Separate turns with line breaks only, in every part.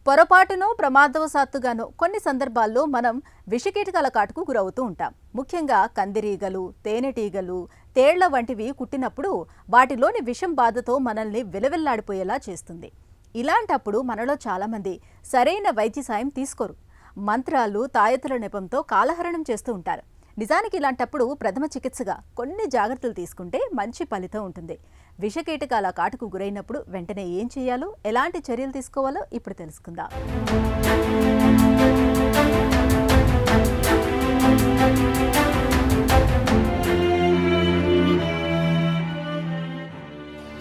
పొరపాటునో ప్రమాదవశాత్తుగానో కొన్ని సందర్భాల్లో మనం విషకీటకాల కాటుకు గురవుతూ ఉంటాం. ముఖ్యంగా కందిరీగలు, తేనెటీగలు, తేళ్ల వంటివి కుట్టినప్పుడు వాటిలోని విషం బాధతో మనల్ని విలవిల్లాడిపోయేలా చేస్తుంది. ఇలాంటప్పుడు మనలో చాలామంది సరైన వైద్య సాయం తీసుకోరు. మంత్రాలు, తాయెత్తుల నెపంతో కాలహరణం చేస్తూ ఉంటారు. నిజానికి ఇలాంటప్పుడు ప్రథమ చికిత్సగా కొన్ని జాగ్రత్తలు తీసుకుంటే మంచి ఫలితం ఉంటుంది. విషకీటకాల కాటుకు గురైనప్పుడు వెంటనే ఏం చేయాలో, ఎలాంటి చర్యలు తీసుకోవాలో ఇప్పుడు తెలుసుకుందాం.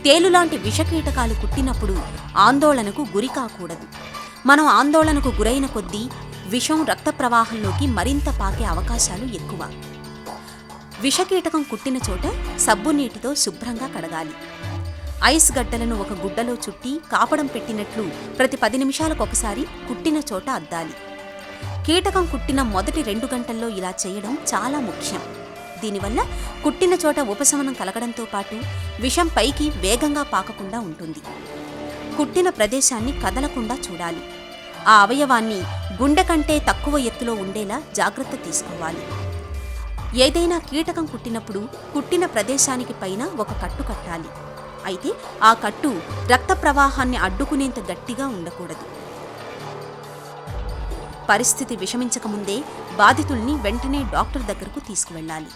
తేలులాంటి విషకీటకాలు కుట్టినప్పుడు ఆందోళనకు గురి కాకూడదు. మనం ఆందోళనకు గురైన కొద్దీ విషం రక్త ప్రవాహంలోకి మరింత పాకే అవకాశాలు ఎక్కువ. విషకీటకం కుట్టిన చోట సబ్బు నీటితో శుభ్రంగా కడగాలి. ఐస్ గడ్డలను ఒక గుడ్డలో చుట్టి కాపడం పెట్టినట్లు ప్రతి 10 నిమిషాలకు ఒకసారి కుట్టిన చోట అద్దాలి. కీటకం కుట్టిన మొదటి 2 గంటల్లో ఇలా చేయడం చాలా ముఖ్యం. దీనివల్ల కుట్టిన చోట ఉపశమనం కలగడంతో పాటు విషం పైకి వేగంగా పాకకుండా ఉంటుంది. కుట్టిన ప్రదేశాన్ని కదలకుండా చూడాలి. ఆ అవయవాన్ని గుండె కంటే తక్కువ ఎత్తులో ఉండేలా జాగ్రత్త తీసుకోవాలి. ఏదైనా కీటకం కుట్టినప్పుడు కుట్టిన ప్రదేశానికి పైన ఒక కట్టు కట్టాలి. అయితే ఆ కట్టు రక్త ప్రవాహాన్ని అడ్డుకునేంత గట్టిగా ఉండకూడదు. పరిస్థితి విషమించకముందే బాధితుల్ని వెంటనే డాక్టర్ దగ్గరకు తీసుకువెళ్ళాలి.